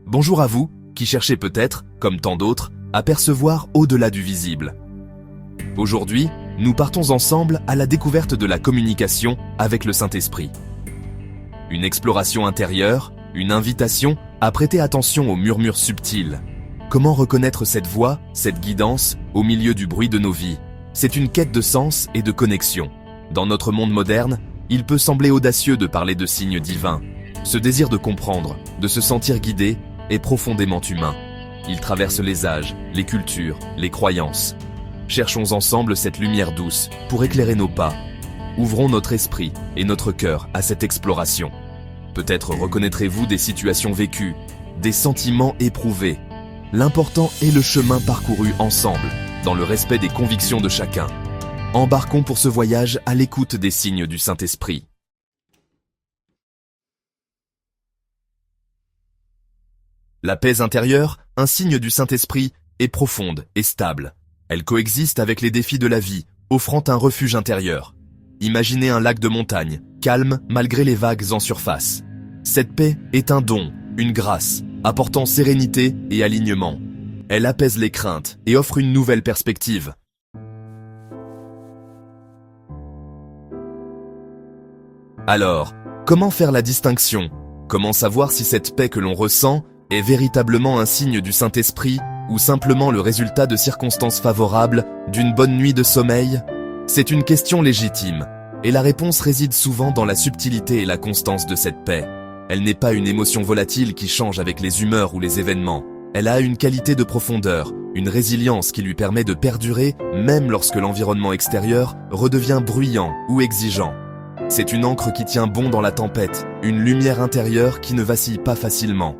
Bonjour à vous, qui cherchez peut-être, comme tant d'autres, à percevoir au-delà du visible. Aujourd'hui, nous partons ensemble à la découverte de la communication avec le Saint-Esprit. Une exploration intérieure, une invitation à prêter attention aux murmures subtils. Comment reconnaître cette voix, cette guidance, au milieu du bruit de nos vies? C'est une quête de sens et de connexion. Dans notre monde moderne, il peut sembler audacieux de parler de signes divins. Ce désir de comprendre, de se sentir guidé, est profondément humain. Il traverse les âges, les cultures, les croyances. Cherchons ensemble cette lumière douce pour éclairer nos pas. Ouvrons notre esprit et notre cœur à cette exploration. Peut-être reconnaîtrez-vous des situations vécues, des sentiments éprouvés. L'important est le chemin parcouru ensemble, dans le respect des convictions de chacun. Embarquons pour ce voyage à l'écoute des signes du Saint-Esprit. La paix intérieure, un signe du Saint-Esprit, est profonde et stable. Elle coexiste avec les défis de la vie, offrant un refuge intérieur. Imaginez un lac de montagne, calme malgré les vagues en surface. Cette paix est un don, une grâce, apportant sérénité et alignement. Elle apaise les craintes et offre une nouvelle perspective. Alors, comment faire la distinction? Comment savoir si cette paix que l'on ressent est véritablement un signe du Saint-Esprit ou simplement le résultat de circonstances favorables, d'une bonne nuit de sommeil? C'est une question légitime, et la réponse réside souvent dans la subtilité et la constance de cette paix. Elle n'est pas une émotion volatile qui change avec les humeurs ou les événements. Elle a une qualité de profondeur, une résilience qui lui permet de perdurer même lorsque l'environnement extérieur redevient bruyant ou exigeant. C'est une ancre qui tient bon dans la tempête, une lumière intérieure qui ne vacille pas facilement.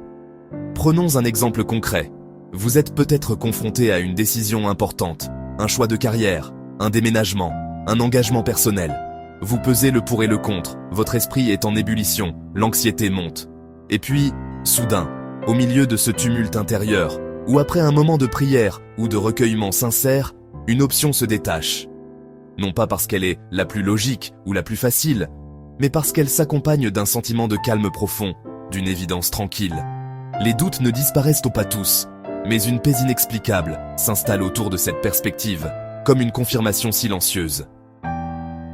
Prenons un exemple concret. Vous êtes peut-être confronté à une décision importante, un choix de carrière, un déménagement, un engagement personnel. Vous pesez le pour et le contre, votre esprit est en ébullition, l'anxiété monte. Et puis, soudain, au milieu de ce tumulte intérieur, ou après un moment de prière ou de recueillement sincère, une option se détache. Non pas parce qu'elle est la plus logique ou la plus facile, mais parce qu'elle s'accompagne d'un sentiment de calme profond, d'une évidence tranquille. Les doutes ne disparaissent pas tous, mais une paix inexplicable s'installe autour de cette perspective, comme une confirmation silencieuse.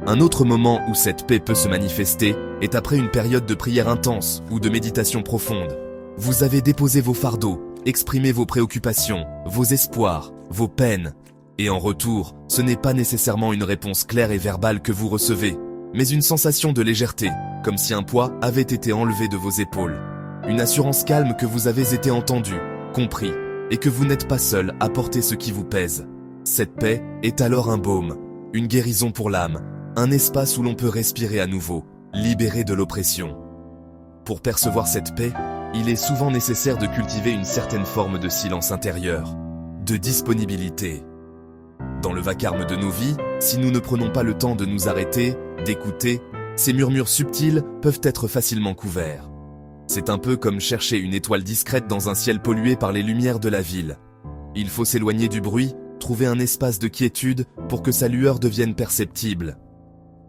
Un autre moment où cette paix peut se manifester est après une période de prière intense ou de méditation profonde. Vous avez déposé vos fardeaux, exprimé vos préoccupations, vos espoirs, vos peines. Et en retour, ce n'est pas nécessairement une réponse claire et verbale que vous recevez, mais une sensation de légèreté, comme si un poids avait été enlevé de vos épaules. Une assurance calme que vous avez été entendu, compris, et que vous n'êtes pas seul à porter ce qui vous pèse. Cette paix est alors un baume, une guérison pour l'âme, un espace où l'on peut respirer à nouveau, libéré de l'oppression. Pour percevoir cette paix, il est souvent nécessaire de cultiver une certaine forme de silence intérieur, de disponibilité. Dans le vacarme de nos vies, si nous ne prenons pas le temps de nous arrêter, d'écouter, ces murmures subtils peuvent être facilement couverts. C'est un peu comme chercher une étoile discrète dans un ciel pollué par les lumières de la ville. Il faut s'éloigner du bruit, trouver un espace de quiétude pour que sa lueur devienne perceptible.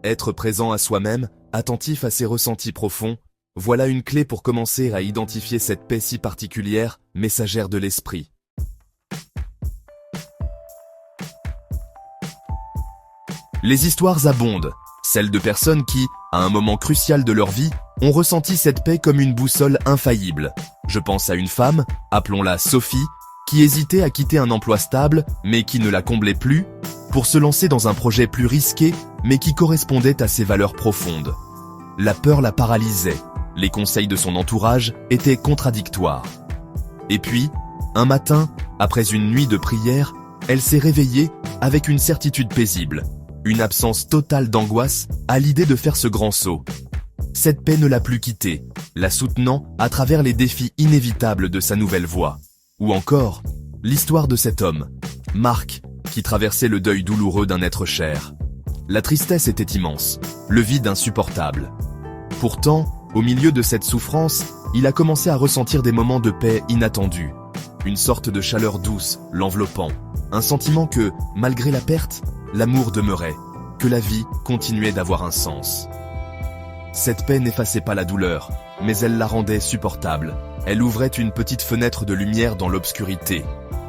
Être présent à soi-même, attentif à ses ressentis profonds, voilà une clé pour commencer à identifier cette paix si particulière, messagère de l'esprit. Les histoires abondent, celles de personnes qui, à un moment crucial de leur vie, ont ressenti cette paix comme une boussole infaillible. Je pense à une femme, appelons-la Sophie, qui hésitait à quitter un emploi stable, mais qui ne la comblait plus, pour se lancer dans un projet plus risqué, mais qui correspondait à ses valeurs profondes. La peur la paralysait, les conseils de son entourage étaient contradictoires. Et puis, un matin, après une nuit de prière, elle s'est réveillée avec une certitude paisible, une absence totale d'angoisse à l'idée de faire ce grand saut. Cette paix ne l'a plus quittée, la soutenant à travers les défis inévitables de sa nouvelle voie. Ou encore, l'histoire de cet homme, Marc, qui traversait le deuil douloureux d'un être cher. La tristesse était immense, le vide insupportable. Pourtant, au milieu de cette souffrance, il a commencé à ressentir des moments de paix inattendus. Une sorte de chaleur douce l'enveloppant, un sentiment que, malgré la perte, l'amour demeurait, que la vie continuait d'avoir un sens. Cette paix n'effaçait pas la douleur, mais elle la rendait supportable, Elle ouvrait une petite fenêtre de lumière dans l'obscurité.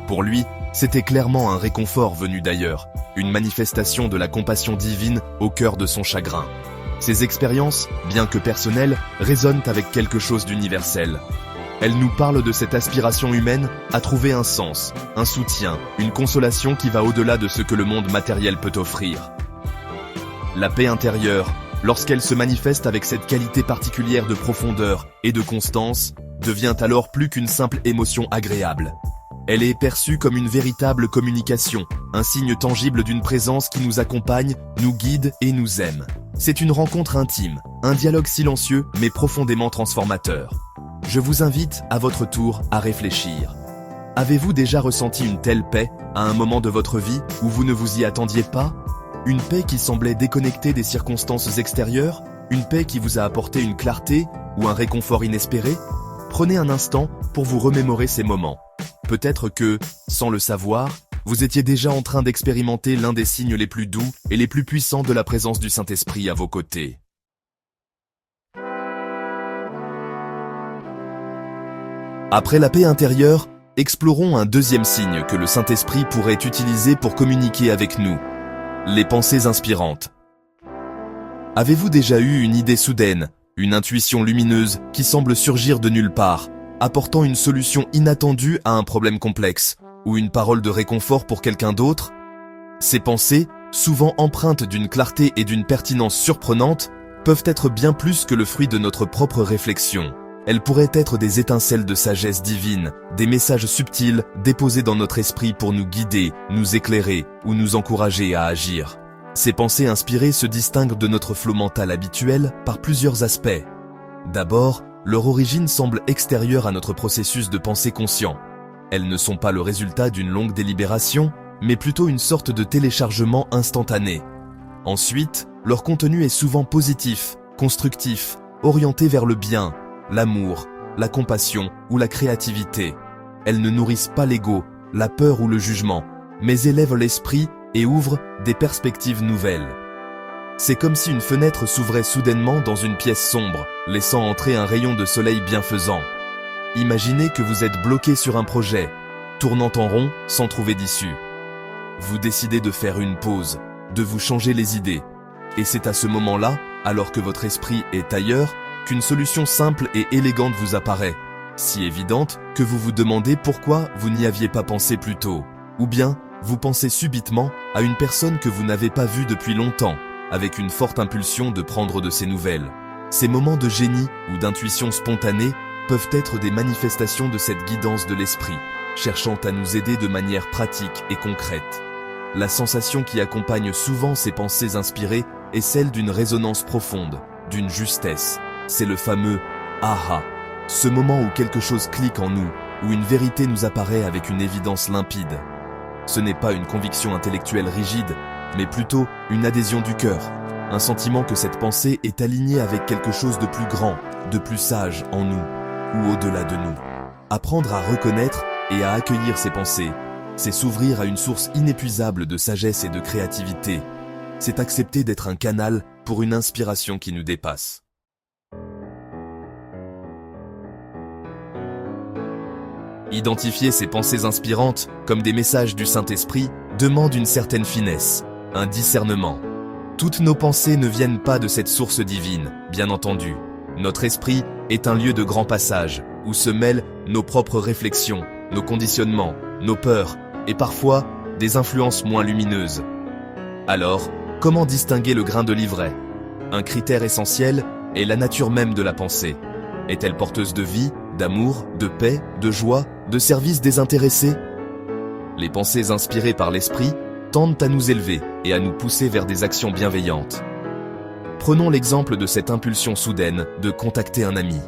Pour lui, c'était clairement un réconfort venu d'ailleurs, une manifestation de la compassion divine au cœur de son chagrin. Ces expériences, bien que personnelles, résonnent avec quelque chose d'universel. Elles nous parlent de cette aspiration humaine à trouver un sens, un soutien, une consolation qui va au-delà de ce que le monde matériel peut offrir. La paix intérieure, lorsqu'elle se manifeste avec cette qualité particulière de profondeur et de constance, devient alors plus qu'une simple émotion agréable. Elle est perçue comme une véritable communication, un signe tangible d'une présence qui nous accompagne, nous guide et nous aime. C'est une rencontre intime, un dialogue silencieux mais profondément transformateur. Je vous invite, à votre tour, à réfléchir. Avez-vous déjà ressenti une telle paix à un moment de votre vie où vous ne vous y attendiez pas ? Une paix qui semblait déconnectée des circonstances extérieures ? Une paix qui vous a apporté une clarté ou un réconfort inespéré ? Prenez un instant pour vous remémorer ces moments. Peut-être que, sans le savoir, vous étiez déjà en train d'expérimenter l'un des signes les plus doux et les plus puissants de la présence du Saint-Esprit à vos côtés. Après la paix intérieure, explorons un deuxième signe que le Saint-Esprit pourrait utiliser pour communiquer avec nous. Les pensées inspirantes. Avez-vous déjà eu une idée soudaine, une intuition lumineuse qui semble surgir de nulle part, apportant une solution inattendue à un problème complexe, ou une parole de réconfort pour quelqu'un d'autre ? Ces pensées, souvent empreintes d'une clarté et d'une pertinence surprenantes, peuvent être bien plus que le fruit de notre propre réflexion. Elles pourraient être des étincelles de sagesse divine, des messages subtils déposés dans notre esprit pour nous guider, nous éclairer ou nous encourager à agir. Ces pensées inspirées se distinguent de notre flot mental habituel par plusieurs aspects. D'abord, leur origine semble extérieure à notre processus de pensée conscient. Elles ne sont pas le résultat d'une longue délibération, mais plutôt une sorte de téléchargement instantané. Ensuite, leur contenu est souvent positif, constructif, orienté vers le bien, l'amour, la compassion ou la créativité. Elles ne nourrissent pas l'ego, la peur ou le jugement, mais élèvent l'esprit et ouvrent des perspectives nouvelles. C'est comme si une fenêtre s'ouvrait soudainement dans une pièce sombre, laissant entrer un rayon de soleil bienfaisant. Imaginez que vous êtes bloqué sur un projet, tournant en rond sans trouver d'issue. Vous décidez de faire une pause, de vous changer les idées. Et c'est à ce moment-là, alors que votre esprit est ailleurs, qu'une solution simple et élégante vous apparaît, si évidente que vous vous demandez pourquoi vous n'y aviez pas pensé plus tôt. Ou bien, vous pensez subitement à une personne que vous n'avez pas vue depuis longtemps, avec une forte impulsion de prendre de ses nouvelles. Ces moments de génie ou d'intuition spontanée peuvent être des manifestations de cette guidance de l'esprit, cherchant à nous aider de manière pratique et concrète. La sensation qui accompagne souvent ces pensées inspirées est celle d'une résonance profonde, d'une justesse. C'est le fameux « aha », ce moment où quelque chose clique en nous, où une vérité nous apparaît avec une évidence limpide. Ce n'est pas une conviction intellectuelle rigide, mais plutôt une adhésion du cœur, un sentiment que cette pensée est alignée avec quelque chose de plus grand, de plus sage en nous, ou au-delà de nous. Apprendre à reconnaître et à accueillir ces pensées, c'est s'ouvrir à une source inépuisable de sagesse et de créativité. C'est accepter d'être un canal pour une inspiration qui nous dépasse. Identifier ces pensées inspirantes comme des messages du Saint-Esprit demande une certaine finesse, un discernement. Toutes nos pensées ne viennent pas de cette source divine, bien entendu. Notre esprit est un lieu de grand passage, où se mêlent nos propres réflexions, nos conditionnements, nos peurs, et parfois des influences moins lumineuses. Alors, comment distinguer le grain de l'ivraie ? Un critère essentiel est la nature même de la pensée. Est-elle porteuse de vie, d'amour, de paix, de joie, de service désintéressé ? Les pensées inspirées par l'esprit tendent à nous élever et à nous pousser vers des actions bienveillantes. Prenons l'exemple de cette impulsion soudaine de contacter un ami.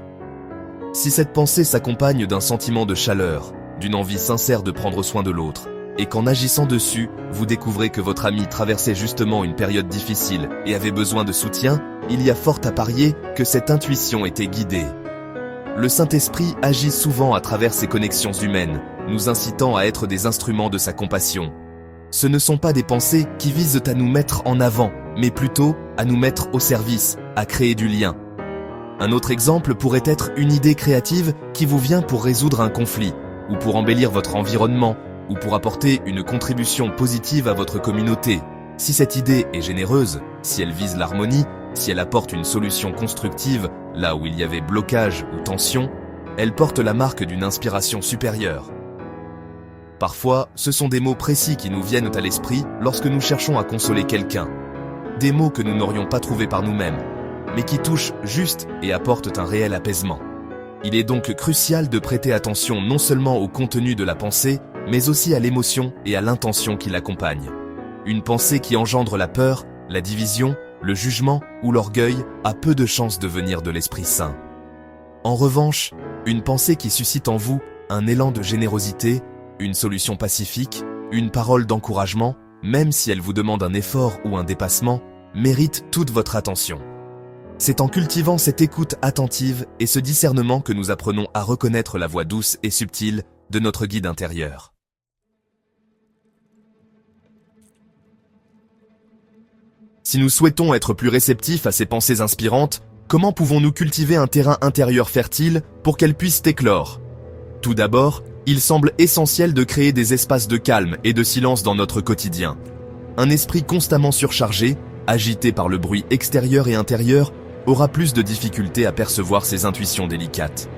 Si cette pensée s'accompagne d'un sentiment de chaleur, d'une envie sincère de prendre soin de l'autre, et qu'en agissant dessus, vous découvrez que votre ami traversait justement une période difficile et avait besoin de soutien, il y a fort à parier que cette intuition était guidée. Le Saint-Esprit agit souvent à travers ces connexions humaines, nous incitant à être des instruments de sa compassion. Ce ne sont pas des pensées qui visent à nous mettre en avant, mais plutôt à nous mettre au service, à créer du lien. Un autre exemple pourrait être une idée créative qui vous vient pour résoudre un conflit, ou pour embellir votre environnement, ou pour apporter une contribution positive à votre communauté. Si cette idée est généreuse, si elle vise l'harmonie, si elle apporte une solution constructive là où il y avait blocage ou tension, elle porte la marque d'une inspiration supérieure. Parfois, ce sont des mots précis qui nous viennent à l'esprit lorsque nous cherchons à consoler quelqu'un. Des mots que nous n'aurions pas trouvés par nous-mêmes, mais qui touchent juste et apportent un réel apaisement. Il est donc crucial de prêter attention non seulement au contenu de la pensée, mais aussi à l'émotion et à l'intention qui l'accompagne. Une pensée qui engendre la peur, la division, le jugement ou l'orgueil a peu de chances de venir de l'Esprit Saint. En revanche, une pensée qui suscite en vous un élan de générosité, une solution pacifique, une parole d'encouragement, même si elle vous demande un effort ou un dépassement, mérite toute votre attention. C'est en cultivant cette écoute attentive et ce discernement que nous apprenons à reconnaître la voix douce et subtile de notre guide intérieur. Si nous souhaitons être plus réceptifs à ces pensées inspirantes, comment pouvons-nous cultiver un terrain intérieur fertile pour qu'elles puissent éclore ? Tout d'abord, il semble essentiel de créer des espaces de calme et de silence dans notre quotidien. Un esprit constamment surchargé, agité par le bruit extérieur et intérieur, aura plus de difficultés à percevoir ses intuitions délicates.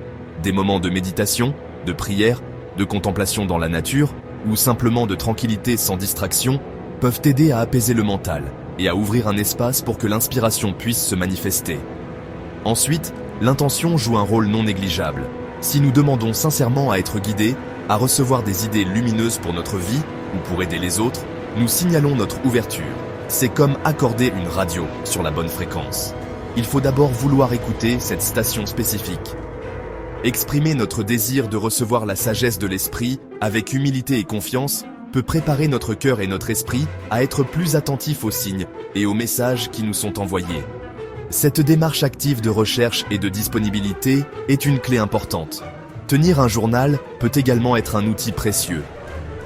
Des moments de méditation, de prière, de contemplation dans la nature, ou simplement de tranquillité sans distraction, peuvent aider à apaiser le mental et à ouvrir un espace pour que l'inspiration puisse se manifester. Ensuite, l'intention joue un rôle non négligeable. Si nous demandons sincèrement à être guidés, à recevoir des idées lumineuses pour notre vie ou pour aider les autres, nous signalons notre ouverture. C'est comme accorder une radio sur la bonne fréquence. Il faut d'abord vouloir écouter cette station spécifique. Exprimer notre désir de recevoir la sagesse de l'esprit avec humilité et confiance peut préparer notre cœur et notre esprit à être plus attentifs aux signes et aux messages qui nous sont envoyés. Cette démarche active de recherche et de disponibilité est une clé importante. Tenir un journal peut également être un outil précieux.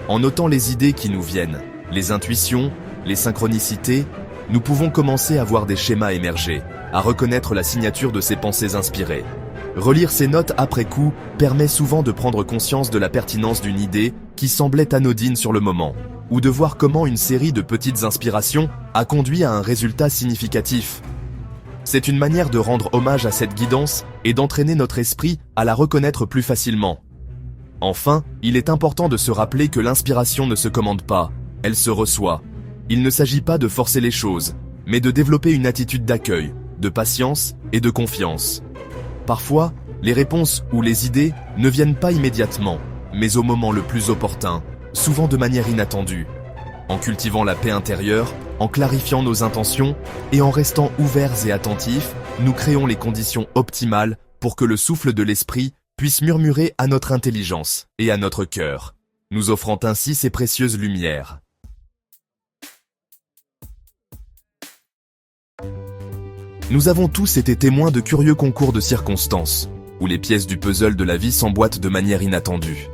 En notant les idées qui nous viennent, les intuitions, les synchronicités, nous pouvons commencer à voir des schémas émerger, à reconnaître la signature de ces pensées inspirées. Relire ces notes après coup permet souvent de prendre conscience de la pertinence d'une idée qui semblait anodine sur le moment, ou de voir comment une série de petites inspirations a conduit à un résultat significatif. C'est une manière de rendre hommage à cette guidance et d'entraîner notre esprit à la reconnaître plus facilement. Enfin, il est important de se rappeler que l'inspiration ne se commande pas, elle se reçoit. Il ne s'agit pas de forcer les choses, mais de développer une attitude d'accueil, de patience et de confiance. Parfois, les réponses ou les idées ne viennent pas immédiatement, mais au moment le plus opportun, souvent de manière inattendue. En cultivant la paix intérieure, en clarifiant nos intentions et en restant ouverts et attentifs, nous créons les conditions optimales pour que le souffle de l'esprit puisse murmurer à notre intelligence et à notre cœur, nous offrant ainsi ces précieuses lumières. Nous avons tous été témoins de curieux concours de circonstances, où les pièces du puzzle de la vie s'emboîtent de manière inattendue.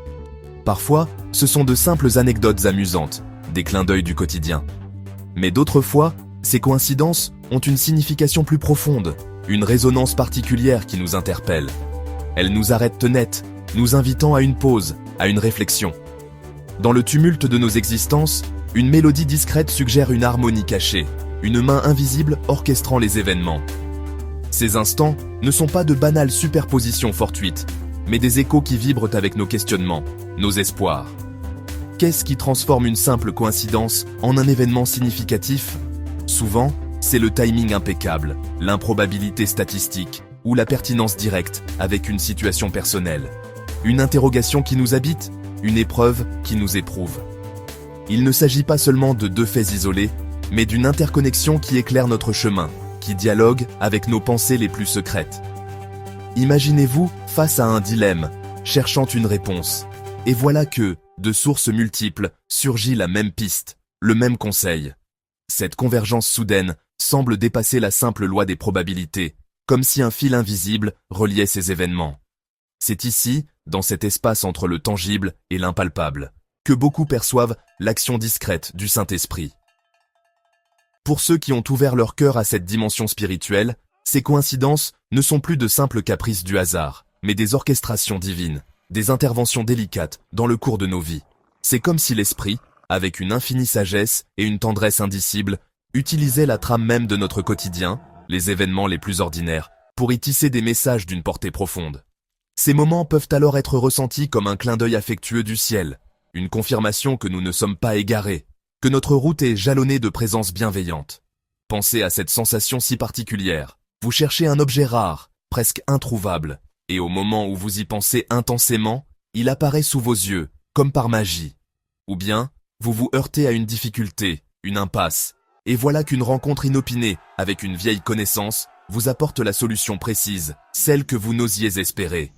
Parfois, ce sont de simples anecdotes amusantes, des clins d'œil du quotidien. Mais d'autres fois, ces coïncidences ont une signification plus profonde, une résonance particulière qui nous interpelle. Elles nous arrêtent net, nous invitant à une pause, à une réflexion. Dans le tumulte de nos existences, une mélodie discrète suggère une harmonie cachée, une main invisible orchestrant les événements. Ces instants ne sont pas de banales superpositions fortuites, mais des échos qui vibrent avec nos questionnements, nos espoirs. Qu'est-ce qui transforme une simple coïncidence en un événement significatif ? Souvent, c'est le timing impeccable, l'improbabilité statistique ou la pertinence directe avec une situation personnelle. Une interrogation qui nous habite, une épreuve qui nous éprouve. Il ne s'agit pas seulement de deux faits isolés, mais d'une interconnexion qui éclaire notre chemin, qui dialogue avec nos pensées les plus secrètes. Imaginez-vous face à un dilemme, cherchant une réponse, et voilà que, de sources multiples, surgit la même piste, le même conseil. Cette convergence soudaine semble dépasser la simple loi des probabilités, comme si un fil invisible reliait ces événements. C'est ici, dans cet espace entre le tangible et l'impalpable, que beaucoup perçoivent l'action discrète du Saint-Esprit. Pour ceux qui ont ouvert leur cœur à cette dimension spirituelle, Ces coïncidences ne sont plus de simples caprices du hasard, mais des orchestrations divines, des interventions délicates dans le cours de nos vies. C'est comme si l'esprit, avec une infinie sagesse et une tendresse indicible, utilisait la trame même de notre quotidien, les événements les plus ordinaires, pour y tisser des messages d'une portée profonde. Ces moments peuvent alors être ressentis comme un clin d'œil affectueux du ciel, une confirmation que nous ne sommes pas égarés, que notre route est jalonnée de présences bienveillantes. Pensez à cette sensation si particulière. Vous cherchez un objet rare, presque introuvable, et au moment où vous y pensez intensément, il apparaît sous vos yeux, comme par magie. Ou bien, vous vous heurtez à une difficulté, une impasse, et voilà qu'une rencontre inopinée avec une vieille connaissance vous apporte la solution précise, celle que vous n'osiez espérer.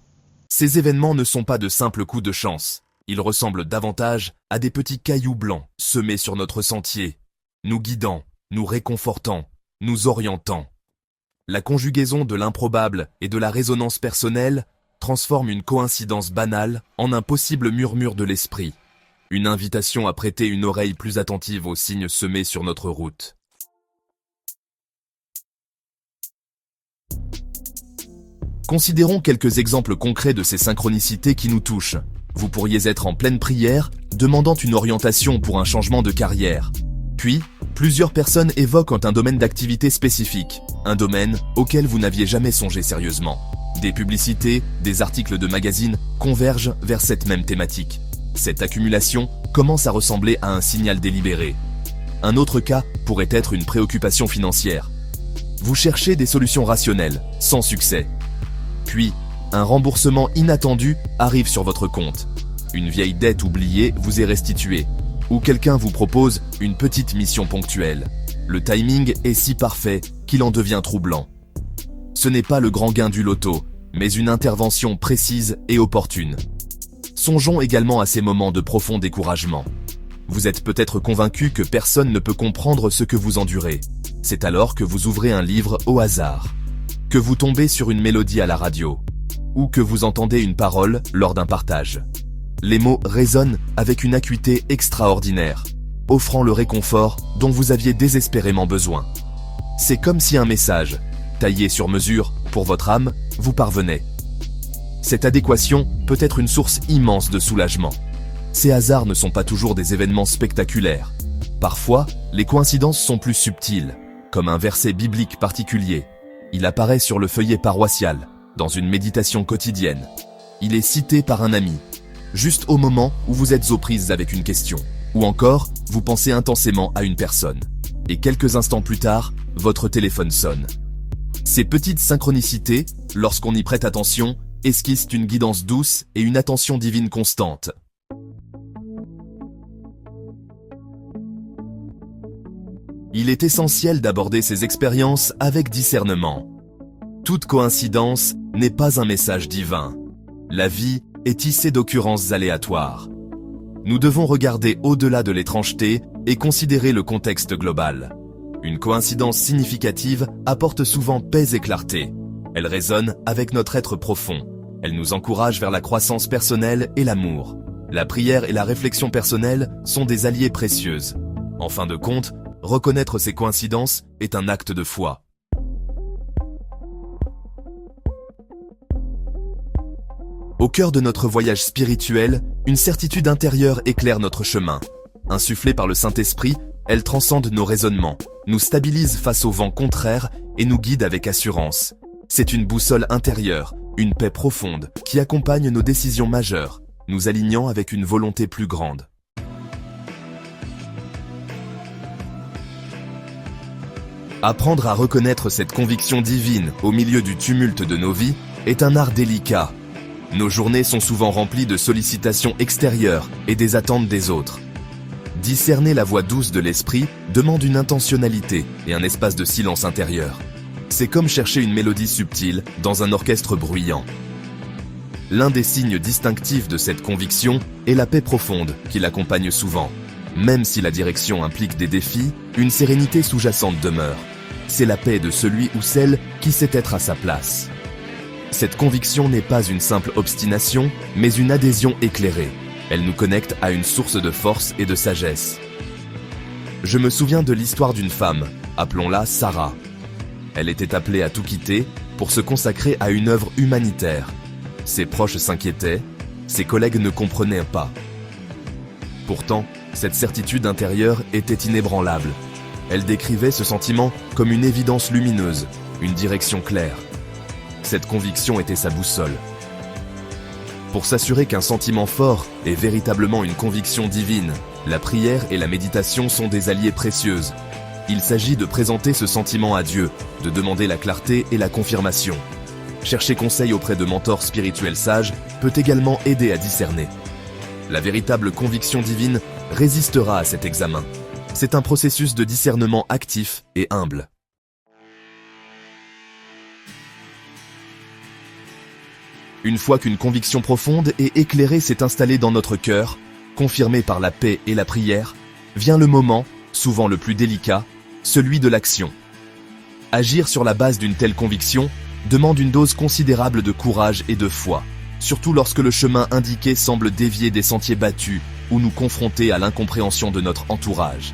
Ces événements ne sont pas de simples coups de chance, ils ressemblent davantage à des petits cailloux blancs semés sur notre sentier, nous guidant, nous réconfortant, nous orientant. La conjugaison de l'improbable et de la résonance personnelle transforme une coïncidence banale en un possible murmure de l'esprit, une invitation à prêter une oreille plus attentive aux signes semés sur notre route. Considérons quelques exemples concrets de ces synchronicités qui nous touchent. Vous pourriez être en pleine prière, demandant une orientation pour un changement de carrière. Puis, plusieurs personnes évoquent un domaine d'activité spécifique, un domaine auquel vous n'aviez jamais songé sérieusement. Des publicités, des articles de magazines convergent vers cette même thématique. Cette accumulation commence à ressembler à un signal délibéré. Un autre cas pourrait être une préoccupation financière. Vous cherchez des solutions rationnelles, sans succès. Puis, un remboursement inattendu arrive sur votre compte. Une vieille dette oubliée vous est restituée. Ou quelqu'un vous propose une petite mission ponctuelle. Le timing est si parfait qu'il en devient troublant. Ce n'est pas le grand gain du loto, mais une intervention précise et opportune. Songeons également à ces moments de profond découragement. Vous êtes peut-être convaincu que personne ne peut comprendre ce que vous endurez. C'est alors que vous ouvrez un livre au hasard, que vous tombez sur une mélodie à la radio, ou que vous entendez une parole lors d'un partage. Les mots résonnent avec une acuité extraordinaire, offrant le réconfort dont vous aviez désespérément besoin. C'est comme si un message, taillé sur mesure pour votre âme, vous parvenait. Cette adéquation peut être une source immense de soulagement. Ces hasards ne sont pas toujours des événements spectaculaires. Parfois, les coïncidences sont plus subtiles, comme un verset biblique particulier. Il apparaît sur le feuillet paroissial, dans une méditation quotidienne. Il est cité par un ami, juste au moment où vous êtes aux prises avec une question. Ou encore, vous pensez intensément à une personne. Et quelques instants plus tard, votre téléphone sonne. Ces petites synchronicités, lorsqu'on y prête attention, esquissent une guidance douce et une attention divine constante. Il est essentiel d'aborder ces expériences avec discernement. Toute coïncidence n'est pas un message divin. La vie est tissée d'occurrences aléatoires. Nous devons regarder au-delà de l'étrangeté et considérer le contexte global. Une coïncidence significative apporte souvent paix et clarté. Elle résonne avec notre être profond. Elle nous encourage vers la croissance personnelle et l'amour. La prière et la réflexion personnelle sont des alliés précieuses. En fin de compte, reconnaître ces coïncidences est un acte de foi. Au cœur de notre voyage spirituel, une certitude intérieure éclaire notre chemin. Insufflée par le Saint-Esprit, elle transcende nos raisonnements, nous stabilise face aux vents contraires et nous guide avec assurance. C'est une boussole intérieure, une paix profonde qui accompagne nos décisions majeures, nous alignant avec une volonté plus grande. Apprendre à reconnaître cette conviction divine au milieu du tumulte de nos vies est un art délicat. Nos journées sont souvent remplies de sollicitations extérieures et des attentes des autres. Discerner la voix douce de l'esprit demande une intentionnalité et un espace de silence intérieur. C'est comme chercher une mélodie subtile dans un orchestre bruyant. L'un des signes distinctifs de cette conviction est la paix profonde qui l'accompagne souvent. Même si la direction implique des défis, une sérénité sous-jacente demeure. C'est la paix de celui ou celle qui sait être à sa place. Cette conviction n'est pas une simple obstination, mais une adhésion éclairée. Elle nous connecte à une source de force et de sagesse. Je me souviens de l'histoire d'une femme, appelons-la Sarah. Elle était appelée à tout quitter pour se consacrer à une œuvre humanitaire. Ses proches s'inquiétaient, ses collègues ne comprenaient pas. Pourtant, cette certitude intérieure était inébranlable. Elle décrivait ce sentiment comme une évidence lumineuse, une direction claire. Cette conviction était sa boussole. Pour s'assurer qu'un sentiment fort est véritablement une conviction divine, la prière et la méditation sont des alliés précieuses. Il s'agit de présenter ce sentiment à Dieu, de demander la clarté et la confirmation. Chercher conseil auprès de mentors spirituels sages peut également aider à discerner. La véritable conviction divine résistera à cet examen. C'est un processus de discernement actif et humble. Une fois qu'une conviction profonde et éclairée s'est installée dans notre cœur, confirmée par la paix et la prière, vient le moment, souvent le plus délicat, celui de l'action. Agir sur la base d'une telle conviction demande une dose considérable de courage et de foi, surtout lorsque le chemin indiqué semble dévier des sentiers battus ou nous confronter à l'incompréhension de notre entourage.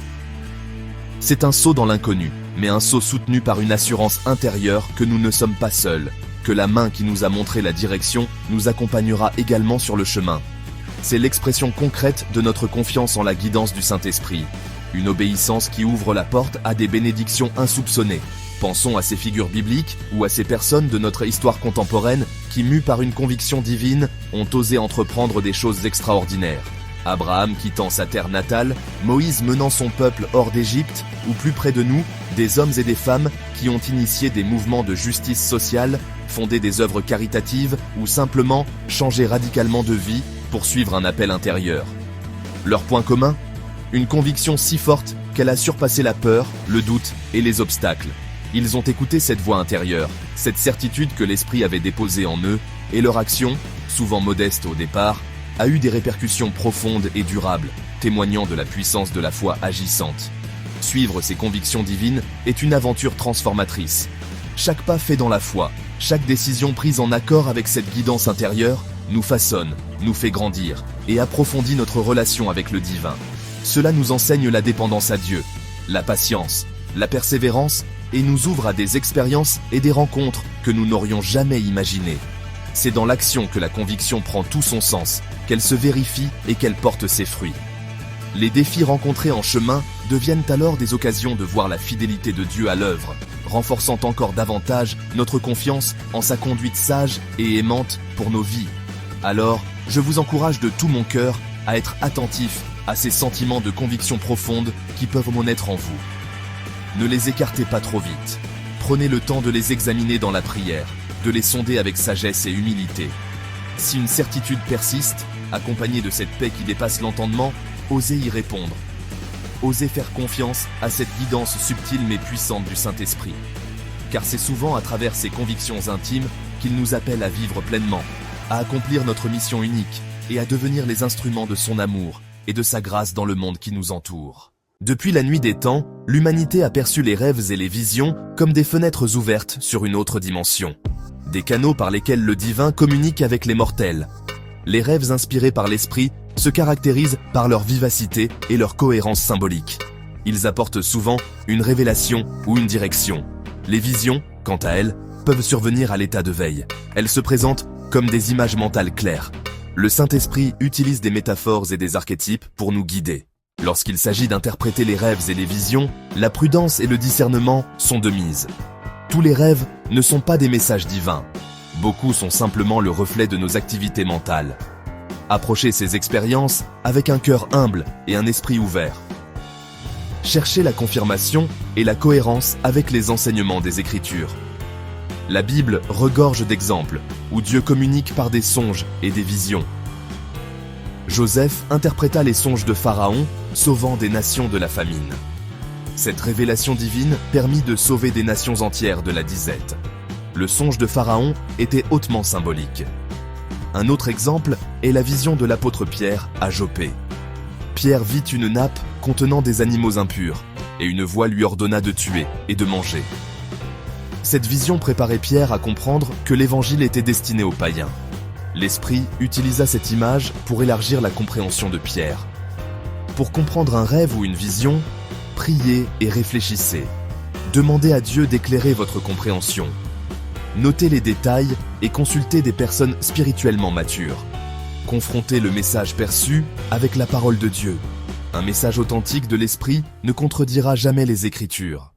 C'est un saut dans l'inconnu, mais un saut soutenu par une assurance intérieure que nous ne sommes pas seuls, que la main qui nous a montré la direction nous accompagnera également sur le chemin. C'est l'expression concrète de notre confiance en la guidance du Saint-Esprit, une obéissance qui ouvre la porte à des bénédictions insoupçonnées. Pensons à ces figures bibliques ou à ces personnes de notre histoire contemporaine qui, mus par une conviction divine, ont osé entreprendre des choses extraordinaires. Abraham quittant sa terre natale, Moïse menant son peuple hors d'Égypte, ou plus près de nous, des hommes et des femmes qui ont initié des mouvements de justice sociale, fondé des œuvres caritatives ou simplement changé radicalement de vie pour suivre un appel intérieur. Leur point commun ? Une conviction si forte qu'elle a surpassé la peur, le doute et les obstacles. Ils ont écouté cette voix intérieure, cette certitude que l'Esprit avait déposée en eux, et leur action, souvent modeste au départ, a eu des répercussions profondes et durables, témoignant de la puissance de la foi agissante. Suivre ces convictions divines est une aventure transformatrice. Chaque pas fait dans la foi, chaque décision prise en accord avec cette guidance intérieure, nous façonne, nous fait grandir et approfondit notre relation avec le divin. Cela nous enseigne la dépendance à Dieu, la patience, la persévérance et nous ouvre à des expériences et des rencontres que nous n'aurions jamais imaginées. C'est dans l'action que la conviction prend tout son sens, qu'elle se vérifie et qu'elle porte ses fruits. Les défis rencontrés en chemin deviennent alors des occasions de voir la fidélité de Dieu à l'œuvre, renforçant encore davantage notre confiance en sa conduite sage et aimante pour nos vies. Alors, je vous encourage de tout mon cœur à être attentif à ces sentiments de conviction profonde qui peuvent naître en vous. Ne les écartez pas trop vite. Prenez le temps de les examiner dans la prière, de les sonder avec sagesse et humilité. Si une certitude persiste, accompagnée de cette paix qui dépasse l'entendement, osez y répondre. Osez faire confiance à cette guidance subtile mais puissante du Saint-Esprit. Car c'est souvent à travers ces convictions intimes qu'il nous appelle à vivre pleinement, à accomplir notre mission unique et à devenir les instruments de son amour et de sa grâce dans le monde qui nous entoure. Depuis la nuit des temps, l'humanité a perçu les rêves et les visions comme des fenêtres ouvertes sur une autre dimension. Des canaux par lesquels le divin communique avec les mortels. Les rêves inspirés par l'esprit se caractérisent par leur vivacité et leur cohérence symbolique. Ils apportent souvent une révélation ou une direction. Les visions, quant à elles, peuvent survenir à l'état de veille. Elles se présentent comme des images mentales claires. Le Saint-Esprit utilise des métaphores et des archétypes pour nous guider. Lorsqu'il s'agit d'interpréter les rêves et les visions, la prudence et le discernement sont de mise. Tous les rêves ne sont pas des messages divins. Beaucoup sont simplement le reflet de nos activités mentales. Approchez ces expériences avec un cœur humble et un esprit ouvert. Cherchez la confirmation et la cohérence avec les enseignements des Écritures. La Bible regorge d'exemples où Dieu communique par des songes et des visions. Joseph interpréta les songes de Pharaon, sauvant des nations de la famine. Cette révélation divine permit de sauver des nations entières de la disette. Le songe de Pharaon était hautement symbolique. Un autre exemple est la vision de l'apôtre Pierre à Joppé. Pierre vit une nappe contenant des animaux impurs, et une voix lui ordonna de tuer et de manger. Cette vision préparait Pierre à comprendre que l'évangile était destiné aux païens. L'Esprit utilisa cette image pour élargir la compréhension de Pierre. Pour comprendre un rêve ou une vision, priez et réfléchissez. Demandez à Dieu d'éclairer votre compréhension. Notez les détails et consultez des personnes spirituellement matures. Confrontez le message perçu avec la parole de Dieu. Un message authentique de l'Esprit ne contredira jamais les Écritures.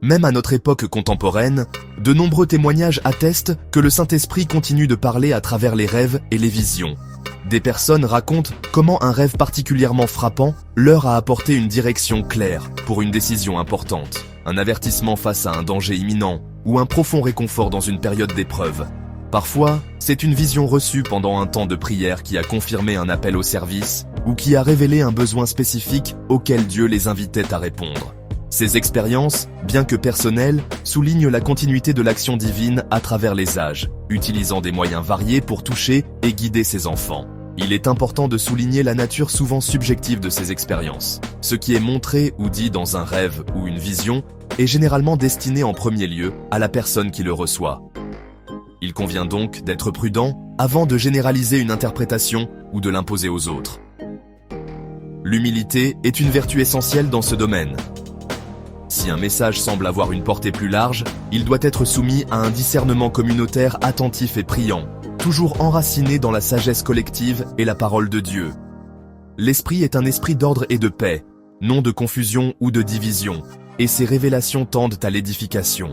Même à notre époque contemporaine, de nombreux témoignages attestent que le Saint-Esprit continue de parler à travers les rêves et les visions. Des personnes racontent comment un rêve particulièrement frappant leur a apporté une direction claire pour une décision importante, un avertissement face à un danger imminent ou un profond réconfort dans une période d'épreuve. Parfois, c'est une vision reçue pendant un temps de prière qui a confirmé un appel au service ou qui a révélé un besoin spécifique auquel Dieu les invitait à répondre. Ces expériences, bien que personnelles, soulignent la continuité de l'action divine à travers les âges, utilisant des moyens variés pour toucher et guider ses enfants. Il est important de souligner la nature souvent subjective de ces expériences. Ce qui est montré ou dit dans un rêve ou une vision est généralement destiné en premier lieu à la personne qui le reçoit. Il convient donc d'être prudent avant de généraliser une interprétation ou de l'imposer aux autres. L'humilité est une vertu essentielle dans ce domaine. Si un message semble avoir une portée plus large, il doit être soumis à un discernement communautaire attentif et priant, toujours enraciné dans la sagesse collective et la parole de Dieu. L'esprit est un esprit d'ordre et de paix, non de confusion ou de division, et ses révélations tendent à l'édification.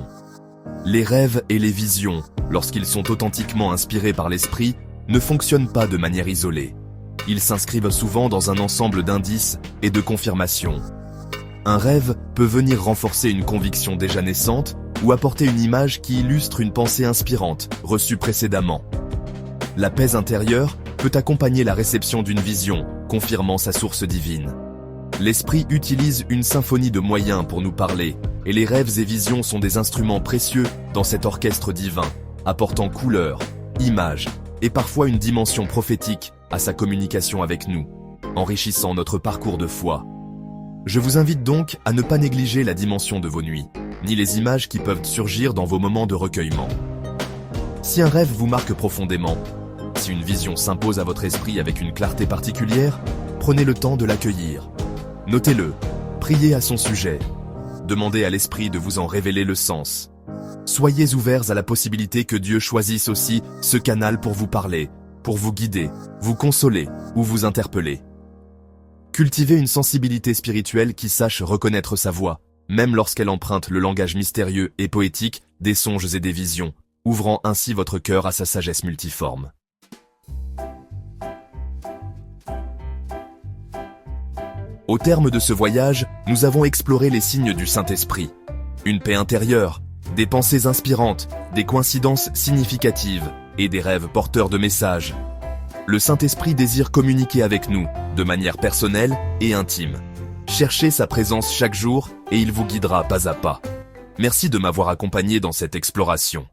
Les rêves et les visions, lorsqu'ils sont authentiquement inspirés par l'esprit, ne fonctionnent pas de manière isolée. Ils s'inscrivent souvent dans un ensemble d'indices et de confirmations. Un rêve peut venir renforcer une conviction déjà naissante ou apporter une image qui illustre une pensée inspirante reçue précédemment. La paix intérieure peut accompagner la réception d'une vision, confirmant sa source divine. L'esprit utilise une symphonie de moyens pour nous parler, et les rêves et visions sont des instruments précieux dans cet orchestre divin, apportant couleur, images et parfois une dimension prophétique à sa communication avec nous, enrichissant notre parcours de foi. Je vous invite donc à ne pas négliger la dimension de vos nuits, ni les images qui peuvent surgir dans vos moments de recueillement. Si un rêve vous marque profondément, si une vision s'impose à votre esprit avec une clarté particulière, prenez le temps de l'accueillir. Notez-le, priez à son sujet, demandez à l'esprit de vous en révéler le sens. Soyez ouverts à la possibilité que Dieu choisisse aussi ce canal pour vous parler, pour vous guider, vous consoler ou vous interpeller. Cultivez une sensibilité spirituelle qui sache reconnaître sa voix, même lorsqu'elle emprunte le langage mystérieux et poétique des songes et des visions, ouvrant ainsi votre cœur à sa sagesse multiforme. Au terme de ce voyage, nous avons exploré les signes du Saint-Esprit. Une paix intérieure, des pensées inspirantes, des coïncidences significatives et des rêves porteurs de messages. Le Saint-Esprit désire communiquer avec nous, de manière personnelle et intime. Cherchez sa présence chaque jour et il vous guidera pas à pas. Merci de m'avoir accompagné dans cette exploration.